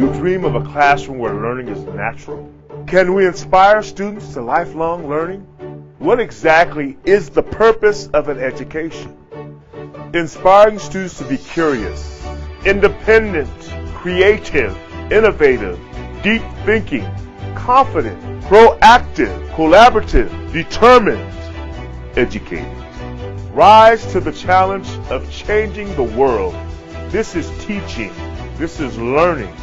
you dream of a classroom where learning is natural? Can we inspire students to lifelong learning? What exactly is the purpose of an education? Inspiring students to be curious, independent, creative, innovative, deep thinking, confident, proactive, collaborative, determined, educated. Rise to the challenge of changing the world. This is teaching. This is learning.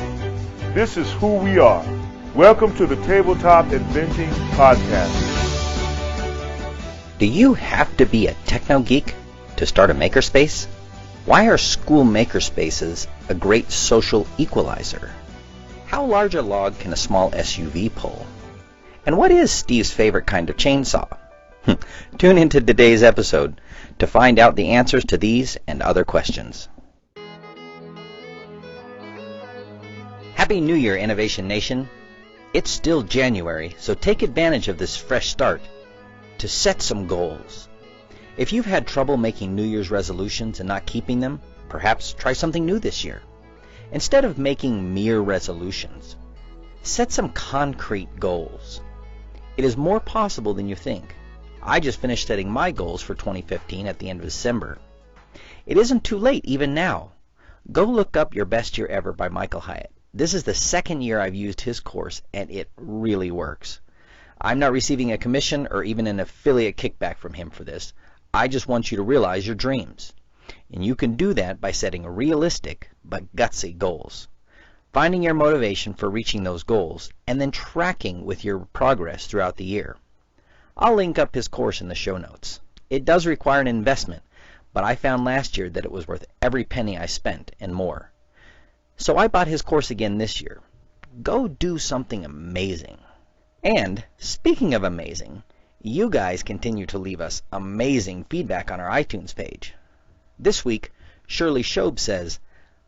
This is who we are. Welcome to the Tabletop Inventing Podcast. Do you have to be a techno-geek to start a makerspace? Why are school makerspaces a great social equalizer? How large a log can a small SUV pull? And what is Steve's favorite kind of chainsaw? Tune into today's episode to find out the answers to these and other questions. Happy New Year, Innovation Nation! It's still January, so take advantage of this fresh start to set some goals. If you've had trouble making New Year's resolutions and not keeping them, perhaps try something new this year. Instead of making mere resolutions, set some concrete goals. It is more possible than you think. I just finished setting my goals for 2015 at the end of December. It isn't too late even now. Go look up Your Best Year Ever by Michael Hyatt. This is the second year I've used his course, and it really works. I'm not receiving a commission or even an affiliate kickback from him for this. I just want you to realize your dreams. And you can do that by setting realistic but gutsy goals. Finding your motivation for reaching those goals, and then tracking with your progress throughout the year. I'll link up his course in the show notes. It does require an investment, but I found last year that it was worth every penny I spent and more. So I bought his course again this year. Go do something amazing. And speaking of amazing, you guys continue to leave us amazing feedback on our iTunes page. This week, Shirley Shobe says,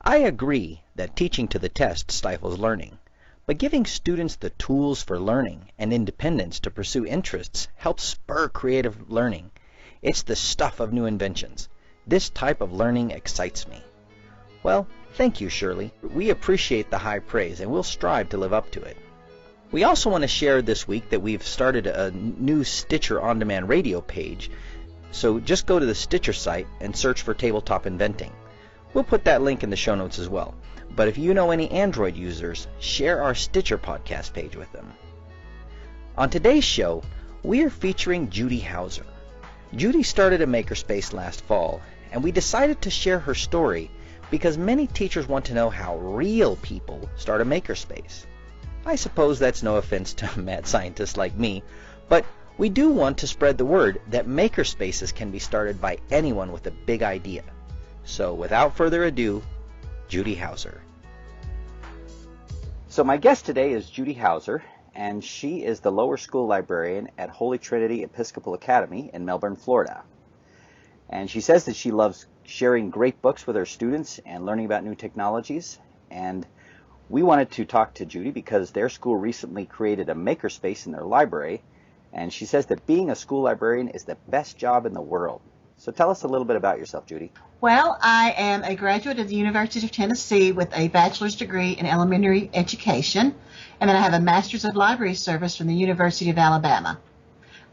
I agree that teaching to the test stifles learning, but giving students the tools for learning and independence to pursue interests helps spur creative learning. It's the stuff of new inventions. This type of learning excites me. Well, thank you, Shirley. We appreciate the high praise, and we'll strive to live up to it. We also want to share this week that we've started a new Stitcher on-demand radio page. So just go to the Stitcher site and search for Tabletop Inventing. We'll put that link in the show notes as well. But if you know any Android users, share our Stitcher podcast page with them. On today's show, we are featuring Judy Hauser. Judy started a makerspace last fall, and we decided to share her story because many teachers want to know how real people start a makerspace. I suppose that's no offense to mad scientists like me, but we do want to spread the word that makerspaces can be started by anyone with a big idea. So without further ado, Judy Hauser. So my guest today is Judy Hauser, and she is the lower school librarian at Holy Trinity Episcopal Academy in Melbourne, Florida. And she says that she loves sharing great books with her students and learning about new technologies. And we wanted to talk to Judy because their school recently created a makerspace in their library. And she says that being a school librarian is the best job in the world. So tell us a little bit about yourself, Judy. Well, I am a graduate of the University of Tennessee with a bachelor's degree in elementary education. And then I have a master's of library service from the University of Alabama.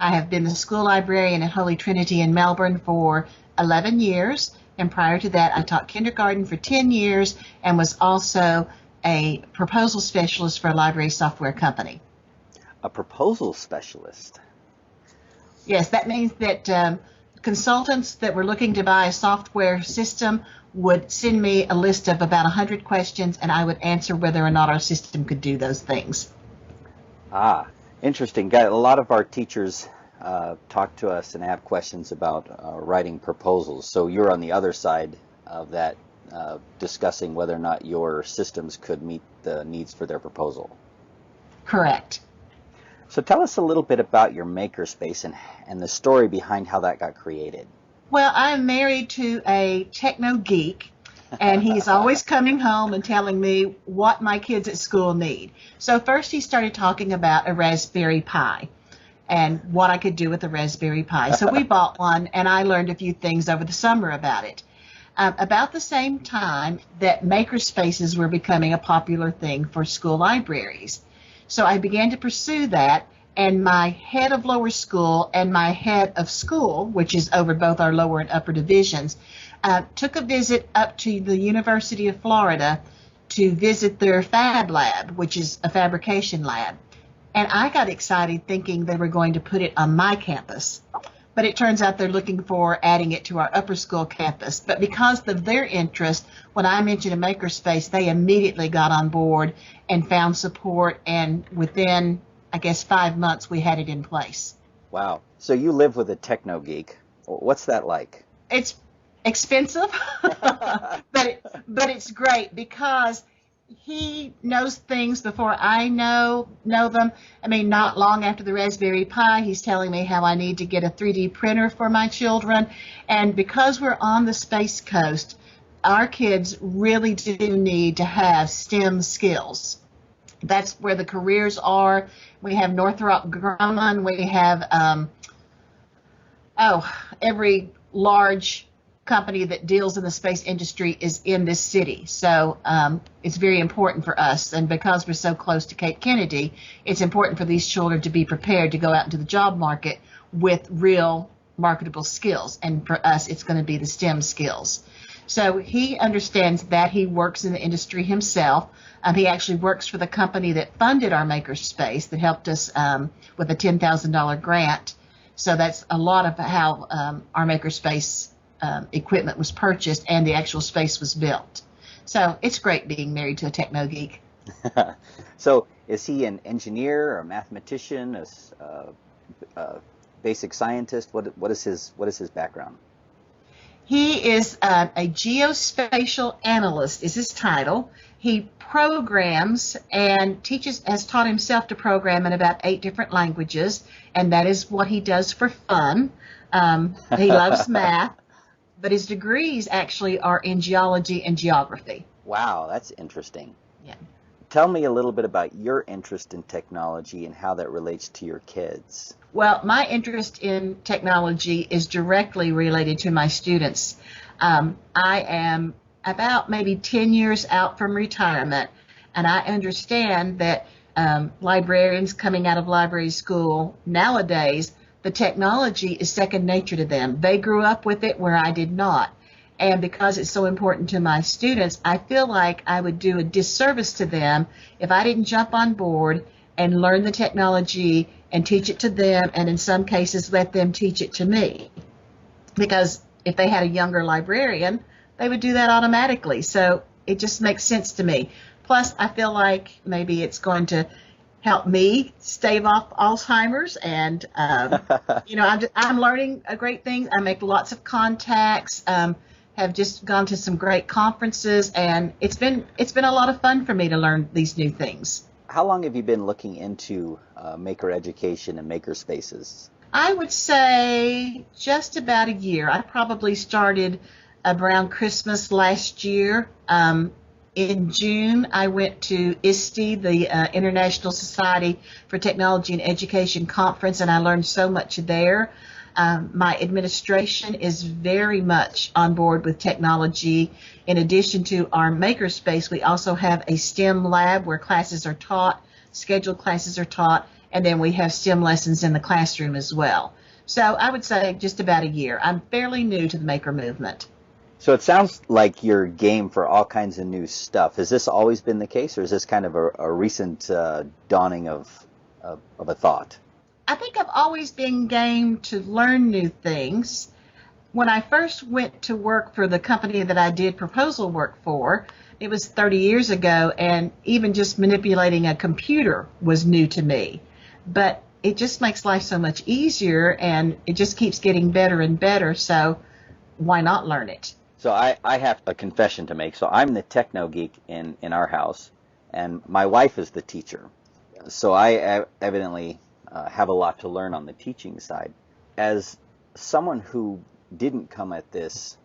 I have been the school librarian at Holy Trinity in Melbourne for 11 years. And prior to that, I taught kindergarten for 10 years and was also a proposal specialist for a library software company. A proposal specialist? Yes, that means that consultants that were looking to buy a software system would send me a list of about 100 questions, and I would answer whether or not our system could do those things. Ah, interesting. A lot of our teachers talk to us and have questions about writing proposals. So you're on the other side of that, discussing whether or not your systems could meet the needs for their proposal. Correct. So tell us a little bit about your makerspace and the story behind how that got created. Well, I'm married to a techno-geek, and he's always coming home and telling me what my kids at school need. So first he started talking about a Raspberry Pi and what I could do with a Raspberry Pi. So we bought one, and I learned a few things over the summer about it. about the same time that makerspaces were becoming a popular thing for school libraries. So I began to pursue that, and my head of lower school and my head of school, which is over both our lower and upper divisions, took a visit up to the University of Florida to visit their fab lab, which is a fabrication lab. And I got excited thinking they were going to put it on my campus. But it turns out they're looking for adding it to our upper school campus. But because of their interest, when I mentioned a makerspace, they immediately got on board and found support. And within, I guess, 5 months, we had it in place. Wow. So you live with a techno-geek. What's that like? It's expensive, but it's great because he knows things before I know them. I mean, not long after the Raspberry Pi, he's telling me how I need to get a 3D printer for my children. And because we're on the Space Coast, our kids really do need to have STEM skills. That's where the careers are. We have Northrop Grumman. We have, every large company that deals in the space industry is in this city. So it's very important for us. And because we're so close to Cape Kennedy, it's important for these children to be prepared to go out into the job market with real marketable skills. And for us, it's going to be the STEM skills. So he understands that. He works in the industry himself. He actually works for the company that funded our makerspace, that helped us with a $10,000 grant. So that's a lot of how our makerspace equipment was purchased and the actual space was built. So it's great being married to a techno-geek. So is he an engineer or a mathematician, a basic scientist? What is his background? He is a geospatial analyst is his title. He programs and has taught himself to program in about 8 different languages, and that is what he does for fun. He loves math. But his degrees actually are in geology and geography. Wow, that's interesting. Yeah. Tell me a little bit about your interest in technology and how that relates to your kids. Well, my interest in technology is directly related to my students. I am about maybe 10 years out from retirement, and I understand that librarians coming out of library school nowadays, the technology is second nature to them. They grew up with it where I did not. And because it's so important to my students, I feel like I would do a disservice to them if I didn't jump on board and learn the technology and teach it to them, and in some cases let them teach it to me. Because if they had a younger librarian, they would do that automatically. So it just makes sense to me. Plus, I feel like maybe it's going to help me stave off Alzheimer's, and I'm learning a great thing. I make lots of contacts. Have just gone to some great conferences, and it's been a lot of fun for me to learn these new things. How long have you been looking into maker education and makerspaces? I would say just about a year. I probably started around Christmas last year. In June, I went to ISTE, the International Society for Technology and Education Conference, and I learned so much there. My administration is very much on board with technology. In addition to our makerspace, we also have a STEM lab where classes are taught, scheduled classes are taught, and then we have STEM lessons in the classroom as well. So I would say just about a year. I'm fairly new to the maker movement. So it sounds like you're game for all kinds of new stuff. Has this always been the case, or is this kind of a recent dawning of a thought? I think I've always been game to learn new things. When I first went to work for the company that I did proposal work for, it was 30 years ago, and even just manipulating a computer was new to me. But it just makes life so much easier, and it just keeps getting better and better, so why not learn it? So I have a confession to make. So I'm the techno-geek in our house, and my wife is the teacher. So I evidently have a lot to learn on the teaching side. As someone who didn't come at this,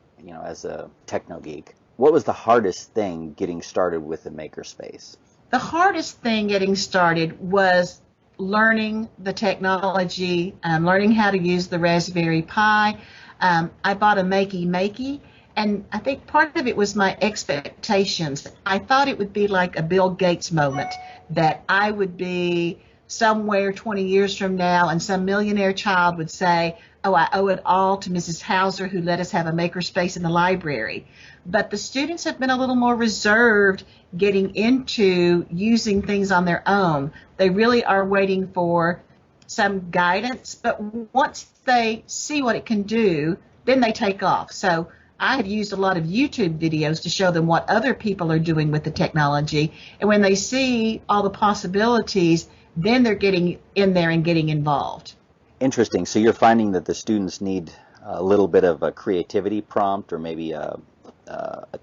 as a techno-geek, what was the hardest thing getting started with the makerspace? The hardest thing getting started was learning the technology, learning how to use the Raspberry Pi. I bought a Makey, And I think part of it was my expectations. I thought it would be like a Bill Gates moment, that I would be somewhere 20 years from now and some millionaire child would say, oh, I owe it all to Mrs. Hauser who let us have a makerspace in the library. But the students have been a little more reserved getting into using things on their own. They really are waiting for some guidance, but once they see what it can do, then they take off. So I have used a lot of YouTube videos to show them what other people are doing with the technology, and when they see all the possibilities, then they're getting in there and getting involved. Interesting. So you're finding that the students need a little bit of a creativity prompt, or maybe a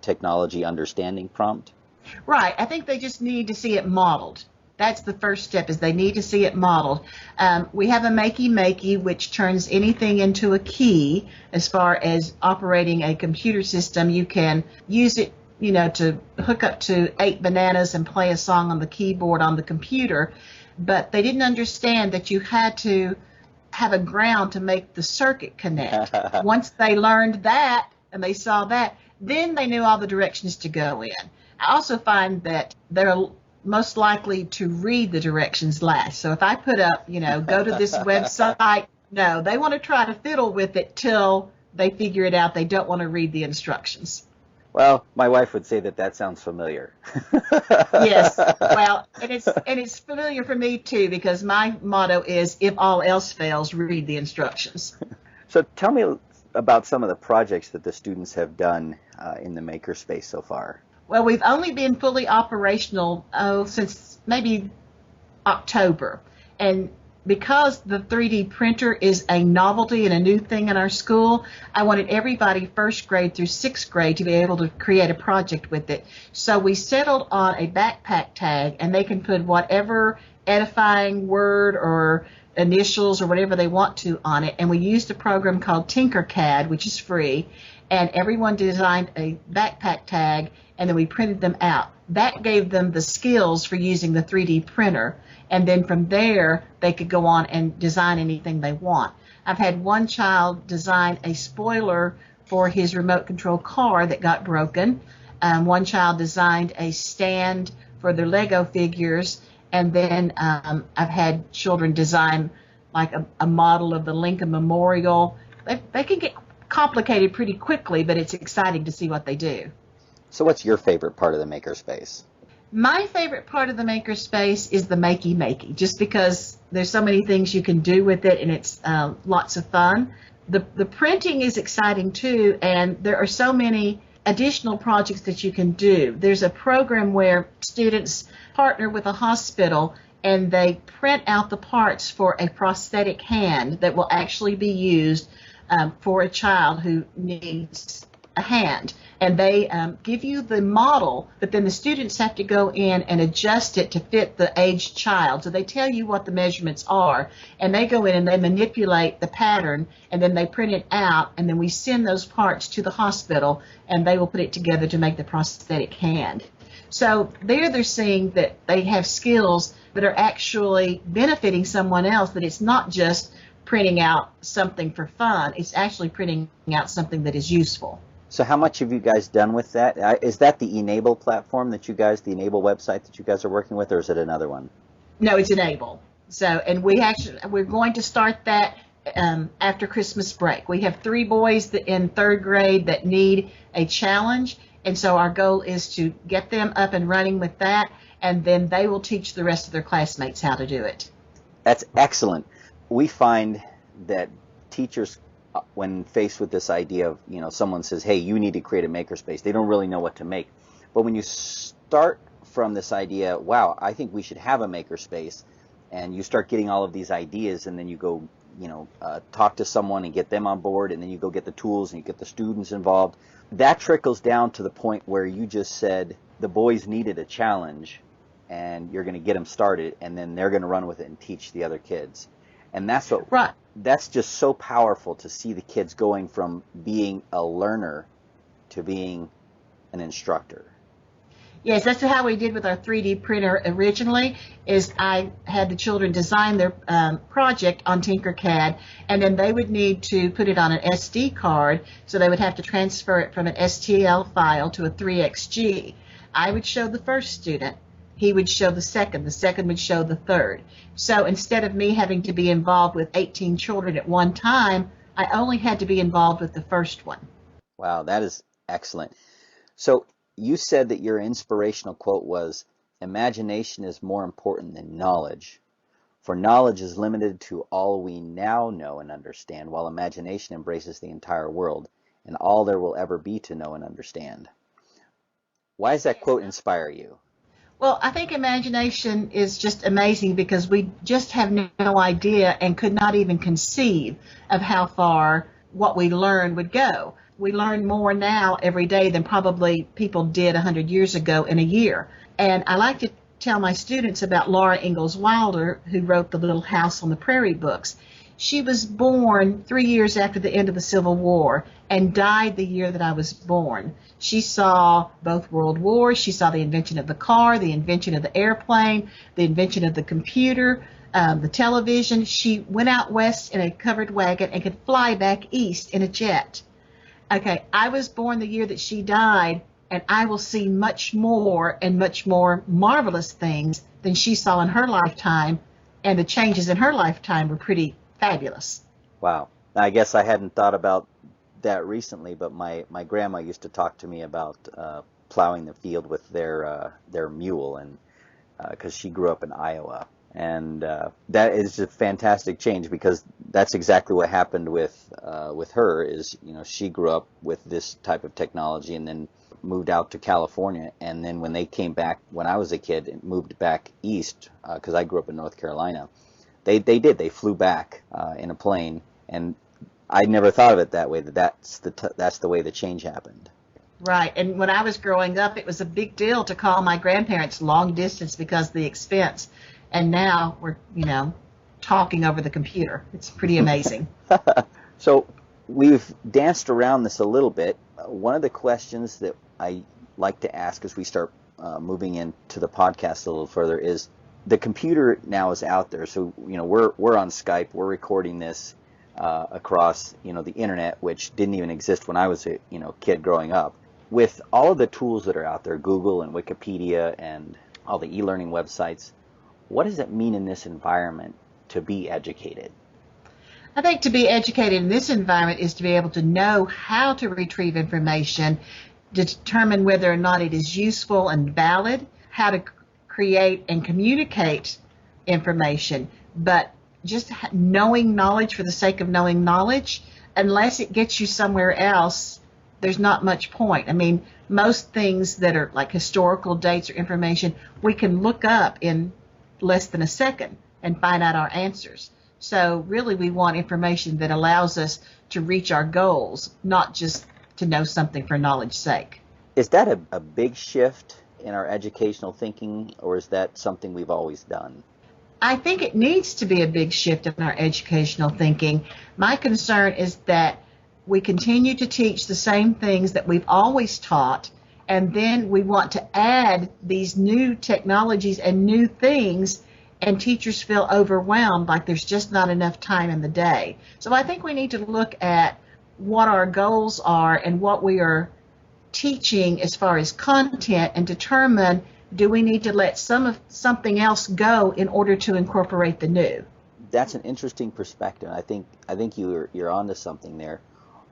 technology understanding prompt? Right. I think they just need to see it modeled. That's the first step, is they need to see it modeled. We have a makey, which turns anything into a key. As far as operating a computer system, you can use it, to hook up to 8 bananas and play a song on the keyboard on the computer. But they didn't understand that you had to have a ground to make the circuit connect. Once they learned that and they saw that, then they knew all the directions to go in. I also find that they're most likely to read the directions last. So if I put up, go to this website, no, they want to try to fiddle with it till they figure it out. They don't want to read the instructions. Well, my wife would say that sounds familiar. Yes, well, and it's familiar for me too, because my motto is, if all else fails, read the instructions. So tell me about some of the projects that the students have done in the Makerspace so far. Well, we've only been fully operational since maybe October. And because the 3D printer is a novelty and a new thing in our school, I wanted everybody first grade through sixth grade to be able to create a project with it. So we settled on a backpack tag, and they can put whatever edifying word or initials or whatever they want to on it. And we used a program called Tinkercad, which is free, and everyone designed a backpack tag, and then we printed them out. That gave them the skills for using the 3D printer, and then from there they could go on and design anything they want. I've had one child design a spoiler for his remote control car that got broken. One child designed a stand for their Lego figures, and then I've had children design like a model of the Lincoln Memorial. They can get complicated pretty quickly, but it's exciting to see what they do. So what's your favorite part of the Makerspace? My favorite part of the Makerspace is the makey, just because there's so many things you can do with it, and it's lots of fun. The printing is exciting too, and there are so many additional projects that you can do. There's a program where students partner with a hospital, and they print out the parts for a prosthetic hand that will actually be used for a child who needs a hand. And they give you the model, but then the students have to go in and adjust it to fit the aged child. So they tell you what the measurements are, and they go in and they manipulate the pattern, and then they print it out, and then we send those parts to the hospital, and they will put it together to make the prosthetic hand. So there they're seeing that they have skills that are actually benefiting someone else, that it's not just printing out something for fun, it's actually printing out something that is useful. So how much have you guys done with that? Is that the Enable platform the Enable website that you guys are working with, or is it another one? No, it's Enable. So, and we're going to start that after Christmas break. We have 3 boys in 3rd grade that need a challenge, and so our goal is to get them up and running with that, and then they will teach the rest of their classmates how to do it. That's excellent. We find that teachers, when faced with this idea of, someone says, hey, you need to create a makerspace, they don't really know what to make. But when you start from this idea, wow, I think we should have a makerspace, and you start getting all of these ideas, and then you go, talk to someone and get them on board, and then you go get the tools and you get the students involved. That trickles down to the point where you just said the boys needed a challenge, and you're going to get them started, and then they're going to run with it and teach the other kids. And that's what, right. That's just so powerful to see the kids going from being a learner to being an instructor. Yes, that's how we did with our 3D printer originally, is I had the children design their project on Tinkercad, and then they would need to put it on an SD card, so they would have to transfer it from an STL file to a 3XG. I would show the first student. He would show the second would show the third. So instead of me having to be involved with 18 children at one time, I only had to be involved with the first one. Wow, that is excellent. So you said that your inspirational quote was, "Imagination is more important than knowledge, for knowledge is limited to all we now know and understand, while imagination embraces the entire world and all there will ever be to know and understand." Why does that quote inspire you? Well, I think imagination is just amazing because we just have no idea and could not even conceive of how far what we learn would go. We learn more now every day than probably people did 100 years ago in a year. And I like to tell my students about Laura Ingalls Wilder, who wrote the Little House on the Prairie books. She was born 3 years after the end of the Civil War and died the year that I was born. She saw both world wars. She saw the invention of the car, the invention of the airplane, the invention of the computer, the television. She went out west in a covered wagon and could fly back east in a jet. Okay, I was born the year that she died, and I will see much more and much more marvelous things than she saw in her lifetime, and the changes in her lifetime were pretty fabulous. Wow. I guess I hadn't thought about that recently, but my grandma used to talk to me about plowing the field with their mule, and because she grew up in Iowa. And that is a fantastic change, because that's exactly what happened with her. Is, you know, she grew up with this type of technology and then moved out to California, and then when they came back when I was a kid and moved back east, because I grew up in North Carolina, they flew back in a plane, and I never thought of it that way. That's the way the change happened. Right, and when I was growing up, it was a big deal to call my grandparents long distance because of the expense. And now we're, talking over the computer. It's pretty amazing. So we've danced around this a little bit. One of the questions that I like to ask as we start moving into the podcast a little further is, the computer now is out there. So, we're on Skype. We're recording this across, the internet, which didn't even exist when I was a, kid growing up. With all of the tools that are out there, Google and Wikipedia and all the e-learning websites, what does it mean in this environment to be educated? I think to be educated in this environment is to be able to know how to retrieve information, to determine whether or not it is useful and valid, how to create and communicate information. But just knowing knowledge for the sake of knowing knowledge, unless it gets you somewhere else, there's not much point. I mean, most things that are like historical dates or information, we can look up in less than a second and find out our answers. So really we want information that allows us to reach our goals, not just to know something for knowledge's sake. Is that a big shift in our educational thinking, or is that something we've always done? I think it needs to be a big shift in our educational thinking. My concern is that we continue to teach the same things that we've always taught, and then we want to add these new technologies and new things, and teachers feel overwhelmed, like there's just not enough time in the day. So I think we need to look at what our goals are and what we are teaching as far as content, and determine, do we need to let something else go in order to incorporate the new? That's an interesting perspective. I think you're onto something there.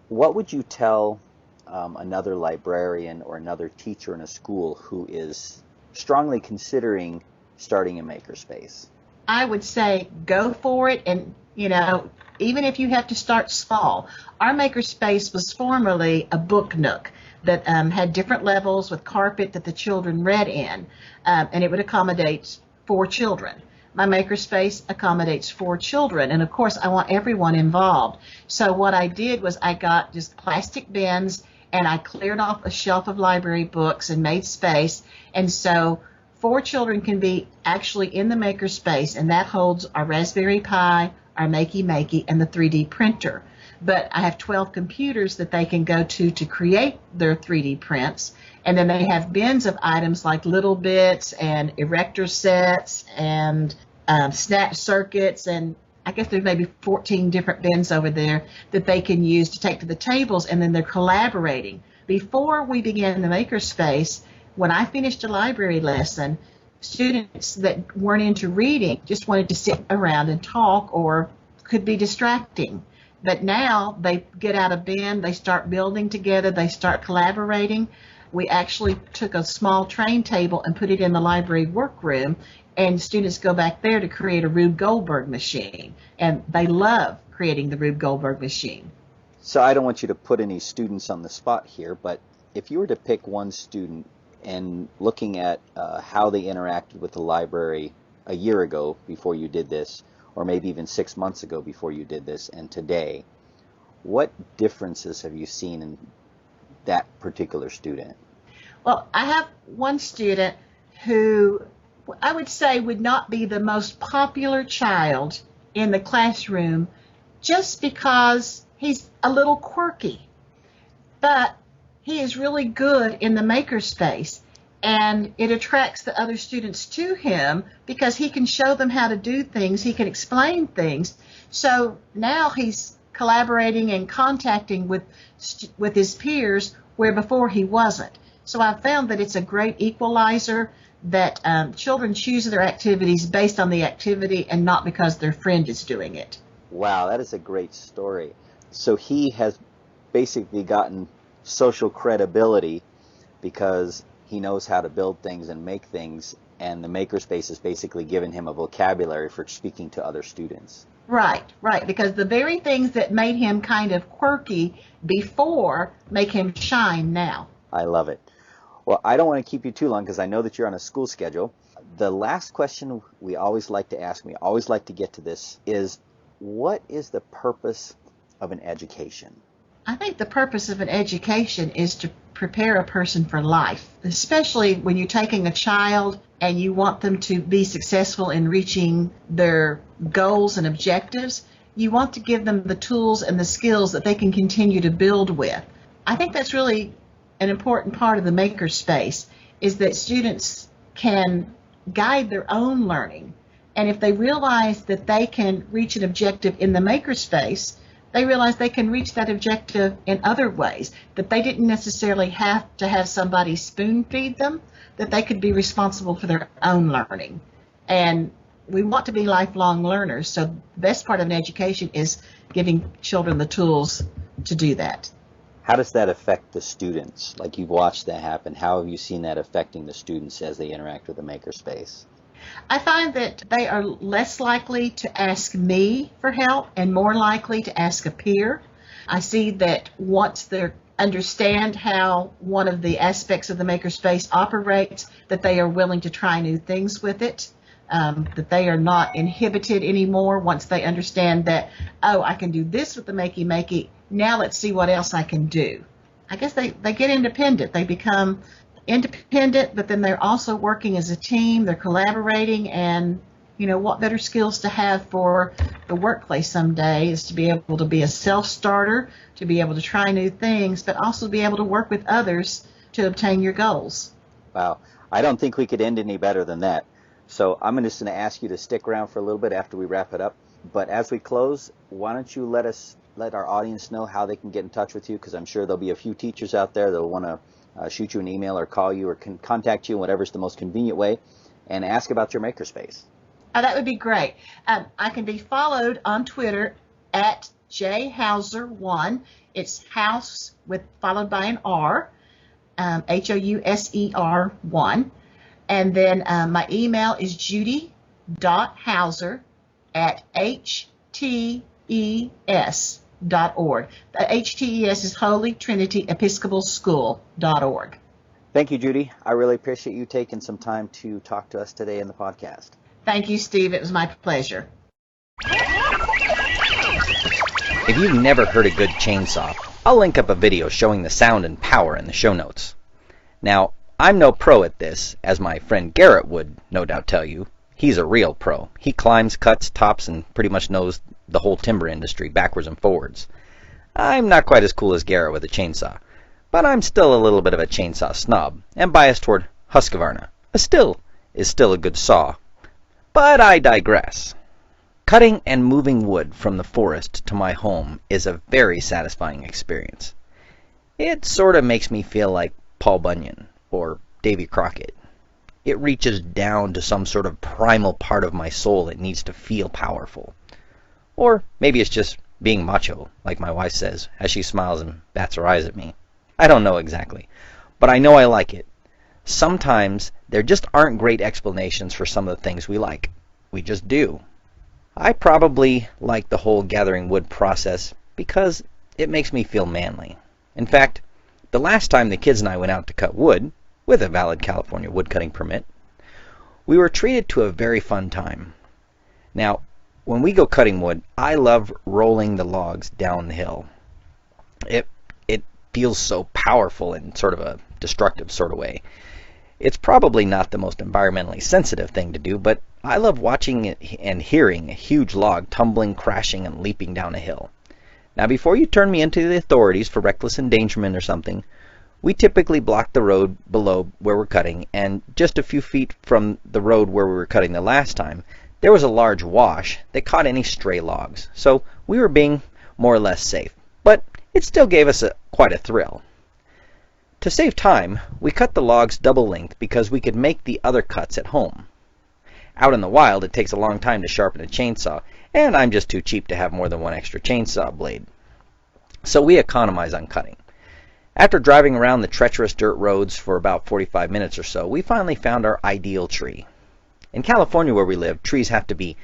What would you tell another librarian or another teacher in a school who is strongly considering starting a makerspace? I would say go for it, and even if you have to start small. Our makerspace was formerly a book nook that had different levels with carpet that the children read in, and it would accommodate 4 children. My makerspace accommodates 4 children, and of course I want everyone involved. So what I did was I got just plastic bins, and I cleared off a shelf of library books and made space, and so 4 children can be actually in the makerspace, and that holds our Raspberry Pi, our Makey, and the 3D printer. but I have 12 computers that they can go to create their 3D prints. And then they have bins of items like little bits and erector sets and snap circuits, and I guess there's maybe 14 different bins over there that they can use to take to the tables, and then they're collaborating. Before we began the Makerspace, when I finished a library lesson, students that weren't into reading just wanted to sit around and talk or could be distracting. But now they get out of bin, they start building together, they start collaborating. We actually took a small train table and put it in the library workroom, and students go back there to create a Rube Goldberg machine. And they love creating the Rube Goldberg machine. So I don't want you to put any students on the spot here, but if you were to pick one student and looking at how they interacted with the library a year ago before you did this, or maybe even 6 months ago before you did this, and today, what differences have you seen in that particular student? Well, I have one student who I would say would not be the most popular child in the classroom just because he's a little quirky. But he is really good in the Makerspace, and it attracts the other students to him because he can show them how to do things, he can explain things. So now he's collaborating and contacting with his peers where before he wasn't. So I've found that it's a great equalizer, that children choose their activities based on the activity and not because their friend is doing it. Wow, that is a great story. So he has basically gotten social credibility because he knows how to build things and make things, and the Makerspace has basically given him a vocabulary for speaking to other students. Right, because the very things that made him kind of quirky before make him shine now. I love it. Well, I don't want to keep you too long because I know that you're on a school schedule. The last question we always like to ask, we always like to get to this, is what is the purpose of an education? I think the purpose of an education is to prepare a person for life, especially when you're taking a child and you want them to be successful in reaching their goals and objectives. You want to give them the tools and the skills that they can continue to build with. I think that's really an important part of the Makerspace, is that students can guide their own learning. And if they realize that they can reach an objective in the Makerspace, they realize they can reach that objective in other ways, that they didn't necessarily have to have somebody spoon feed them, that they could be responsible for their own learning. And we want to be lifelong learners, so the best part of an education is giving children the tools to do that. How does that affect the students? Like, you've watched that happen. How have you seen that affecting the students as they interact with the Makerspace? I find that they are less likely to ask me for help and more likely to ask a peer. I see that once they understand how one of the aspects of the Makerspace operates, that they are willing to try new things with it, that they are not inhibited anymore once they understand that, oh, I can do this with the Makey Makey, now let's see what else I can do. I guess they get independent. They become independent, but then they're also working as a team, they're collaborating, and what better skills to have for the workplace someday is to be able to be a self-starter, to be able to try new things, but also be able to work with others to obtain your goals. Wow, I don't think we could end any better than that. So I'm just going to ask you to stick around for a little bit after we wrap it up. But as we close, why don't you let our audience know how they can get in touch with you, because I'm sure there'll be a few teachers out there that will want to shoot you an email or call you or can contact you in whatever's the most convenient way and ask about your Makerspace. Oh, that would be great. I can be followed on Twitter at jhouser1. It's house followed by an R, Houser 1. And then my email is judy.houser@htes.org. The HTES is Holy Trinity Episcopal School.org. Thank you, Judy. I really appreciate you taking some time to talk to us today in the podcast. Thank you, Steve. It was my pleasure. If you've never heard a good chainsaw, I'll link up a video showing the sound and power in the show notes. Now, I'm no pro at this, as my friend Garrett would no doubt tell you. He's a real pro. He climbs, cuts, tops, and pretty much knows the whole timber industry backwards and forwards. I'm not quite as cool as Garrett with a chainsaw, but I'm still a little bit of a chainsaw snob and biased toward Husqvarna. A still is still a good saw. But I digress. Cutting and moving wood from the forest to my home is a very satisfying experience. It sort of makes me feel like Paul Bunyan or Davy Crockett. It reaches down to some sort of primal part of my soul that needs to feel powerful. Or maybe it's just being macho, like my wife says, as she smiles and bats her eyes at me. I don't know exactly, but I know I like it. Sometimes there just aren't great explanations for some of the things we like. We just do. I probably like the whole gathering wood process because it makes me feel manly. In fact, the last time the kids and I went out to cut wood, with a valid California woodcutting permit, we were treated to a very fun time. Now, when we go cutting wood, I love rolling the logs down the hill. It feels so powerful in sort of a destructive sort of way. It's probably not the most environmentally sensitive thing to do, but I love watching it and hearing a huge log tumbling, crashing, and leaping down a hill. Now, before you turn me into the authorities for reckless endangerment or something, we typically block the road below where we're cutting, and just a few feet from the road where we were cutting the last time, there was a large wash that caught any stray logs, so we were being more or less safe, but it still gave us quite a thrill. To save time, we cut the logs double length because we could make the other cuts at home. Out in the wild, it takes a long time to sharpen a chainsaw, and I'm just too cheap to have more than one extra chainsaw blade. So we economize on cutting. After driving around the treacherous dirt roads for about 45 minutes or so, we finally found our ideal tree. In California where we live, trees have to be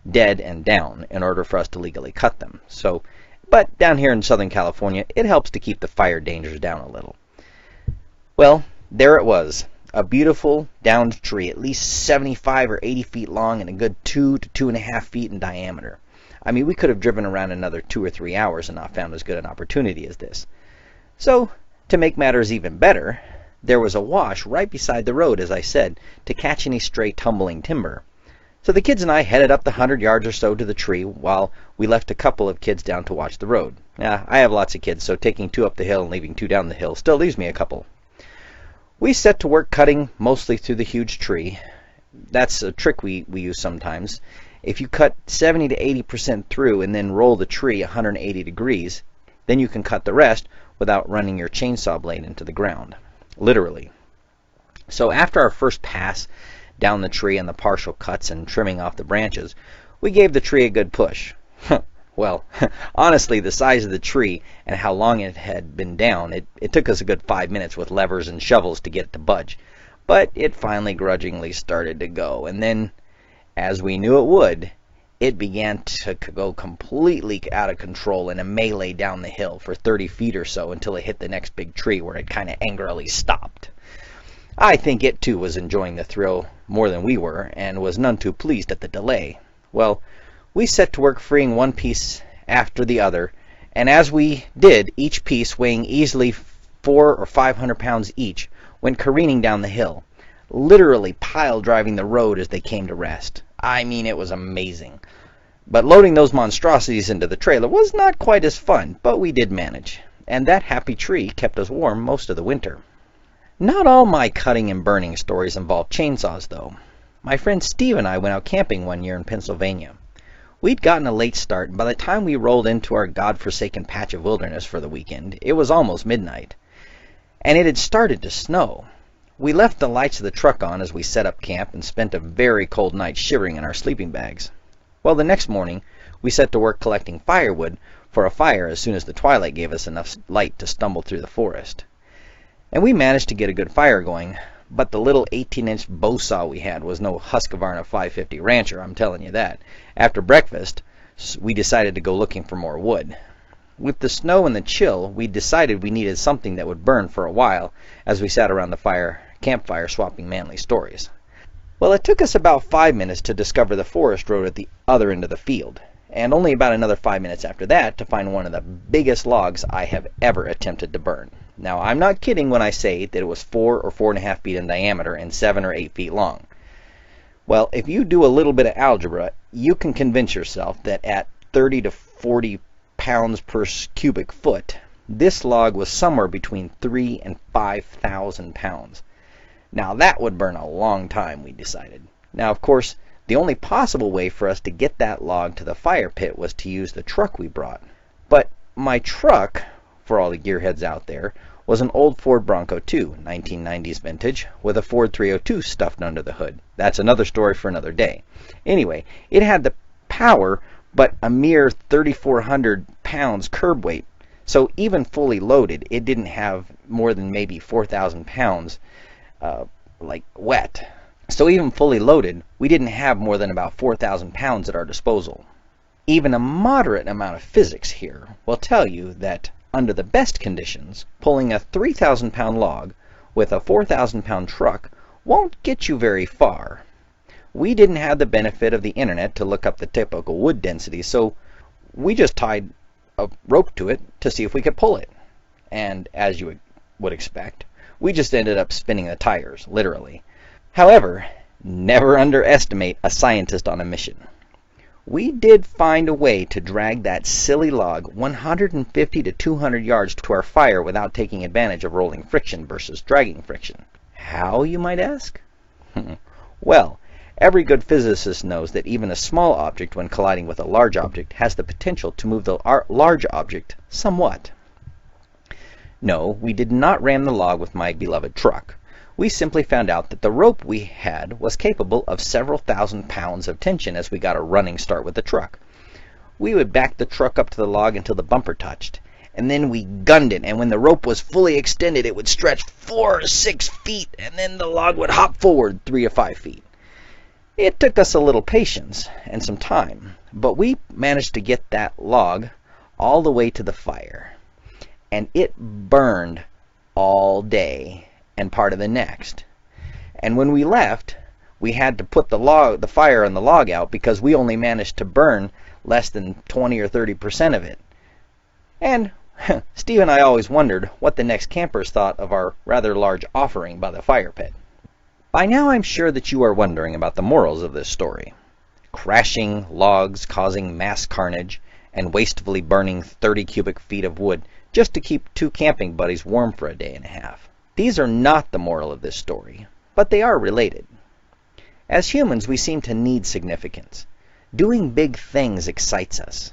dead and down in order for us to legally cut them. But down here in Southern California, it helps to keep the fire dangers down a little. Well, there it was, a beautiful downed tree, at least 75 or 80 feet long and a good 2 to 2.5 feet in diameter. I mean, we could have driven around another 2 or 3 hours and not found as good an opportunity as this. So, to make matters even better, there was a wash right beside the road, as I said, to catch any stray tumbling timber. So the kids and I headed up the 100 yards or so to the tree while we left a couple of kids down to watch the road. I have lots of kids, so taking 2 up the hill and leaving 2 down the hill still leaves me a couple. We set to work cutting mostly through the huge tree. That's a trick we use sometimes. If you cut 70 to 80% through and then roll the tree 180 degrees, then you can cut the rest without running your chainsaw blade into the ground. Literally. So after our first pass down the tree and the partial cuts and trimming off the branches, we gave the tree a good push. Well, honestly, the size of the tree and how long it had been down, it took us a good 5 minutes with levers and shovels to get it to budge. But it finally grudgingly started to go, and then, as we knew it would, it began to go completely out of control in a melee down the hill for 30 feet or so until it hit the next big tree where it kind of angrily stopped. I think it too was enjoying the thrill more than we were and was none too pleased at the delay. Well, we set to work freeing one piece after the other, and as we did, each piece weighing easily 400 or 500 pounds each went careening down the hill, literally pile driving the road as they came to rest. I mean, it was amazing. But loading those monstrosities into the trailer was not quite as fun, but we did manage, and that happy tree kept us warm most of the winter. Not all my cutting and burning stories involve chainsaws, though. My friend Steve and I went out camping one year in Pennsylvania. We'd gotten a late start, and by the time we rolled into our godforsaken patch of wilderness for the weekend, it was almost midnight. And it had started to snow. We left the lights of the truck on as we set up camp and spent a very cold night shivering in our sleeping bags. Well, the next morning, we set to work collecting firewood for a fire as soon as the twilight gave us enough light to stumble through the forest. And we managed to get a good fire going, but the little 18-inch bow saw we had was no Husqvarna 550 Rancher, I'm telling you that. After breakfast, we decided to go looking for more wood. With the snow and the chill, we decided we needed something that would burn for a while as we sat around the campfire swapping manly stories. Well, it took us about 5 minutes to discover the forest road at the other end of the field, and only about another 5 minutes after that to find one of the biggest logs I have ever attempted to burn. Now, I'm not kidding when I say that it was 4 or 4.5 feet in diameter and 7 or 8 feet long. Well, if you do a little bit of algebra, you can convince yourself that at 30 to 40 pounds per cubic foot, this log was somewhere between 3,000 and 5,000 pounds. Now that would burn a long time, we decided. Now, of course, the only possible way for us to get that log to the fire pit was to use the truck we brought. But my truck, for all the gearheads out there, was an old Ford Bronco 2, 1990s vintage, with a Ford 302 stuffed under the hood. That's another story for another day. Anyway, it had the power, but a mere 3,400 pounds curb weight. So even fully loaded, it didn't have more than maybe 4,000 pounds wet. So even fully loaded, we didn't have more than about 4,000 pounds at our disposal. Even a moderate amount of physics here will tell you that under the best conditions, pulling a 3,000 pound log with a 4,000 pound truck won't get you very far. We didn't have the benefit of the internet to look up the typical wood density, so we just tied a rope to it to see if we could pull it. And as you would expect, we just ended up spinning the tires, literally. However, never underestimate a scientist on a mission. We did find a way to drag that silly log 150 to 200 yards to our fire without taking advantage of rolling friction versus dragging friction. How, you might ask? Well, every good physicist knows that even a small object, when colliding with a large object, has the potential to move the large object somewhat. No, we did not ram the log with my beloved truck. We simply found out that the rope we had was capable of several thousand pounds of tension as we got a running start with the truck. We would back the truck up to the log until the bumper touched, and then we gunned it, and when the rope was fully extended, it would stretch 4 to 6 feet, and then the log would hop forward 3 to 5 feet. It took us a little patience and some time, but we managed to get that log all the way to the fire, and it burned all day and part of the next. And when we left, we had to put the fire on the log out because we only managed to burn less than 20 or 30% of it. And Steve and I always wondered what the next campers thought of our rather large offering by the fire pit. By now I'm sure that you are wondering about the morals of this story. Crashing logs causing mass carnage and wastefully burning 30 cubic feet of wood just to keep 2 camping buddies warm for a day and a half. These are not the moral of this story, but they are related. As humans, we seem to need significance. Doing big things excites us,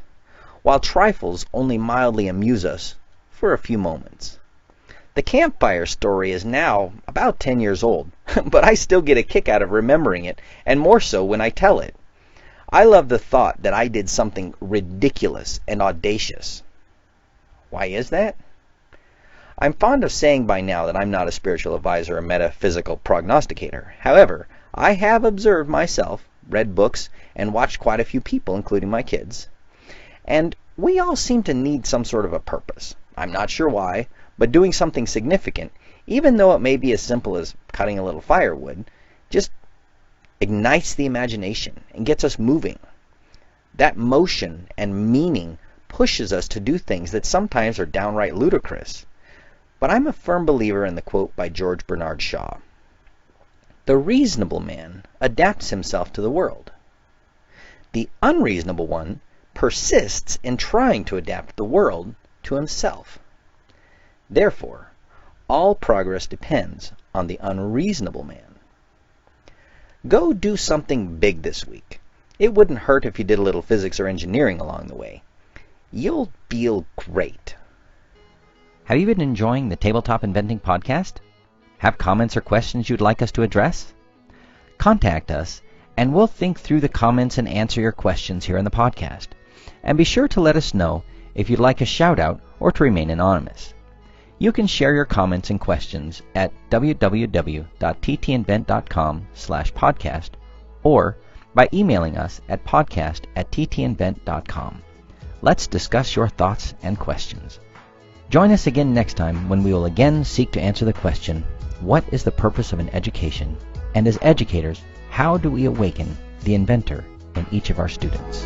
while trifles only mildly amuse us for a few moments. The campfire story is now about 10 years old, but I still get a kick out of remembering it, and more so when I tell it. I love the thought that I did something ridiculous and audacious. Why is that? I'm fond of saying by now that I'm not a spiritual advisor or metaphysical prognosticator. However, I have observed myself, read books, and watched quite a few people, including my kids. And we all seem to need some sort of a purpose. I'm not sure why, but doing something significant, even though it may be as simple as cutting a little firewood, just ignites the imagination and gets us moving. That motion and meaning pushes us to do things that sometimes are downright ludicrous. But I'm a firm believer in the quote by George Bernard Shaw. The reasonable man adapts himself to the world. The unreasonable one persists in trying to adapt the world to himself. Therefore, all progress depends on the unreasonable man. Go do something big this week. It wouldn't hurt if you did a little physics or engineering along the way. You'll feel great. Have you been enjoying the Tabletop Inventing podcast? Have comments or questions you'd like us to address? Contact us, and we'll think through the comments and answer your questions here in the podcast. And be sure to let us know if you'd like a shout-out or to remain anonymous. You can share your comments and questions at www.ttinvent.com/podcast or by emailing us at podcast@ttinvent.com. Let's discuss your thoughts and questions. Join us again next time when we will again seek to answer the question, what is the purpose of an education? And as educators, how do we awaken the inventor in each of our students?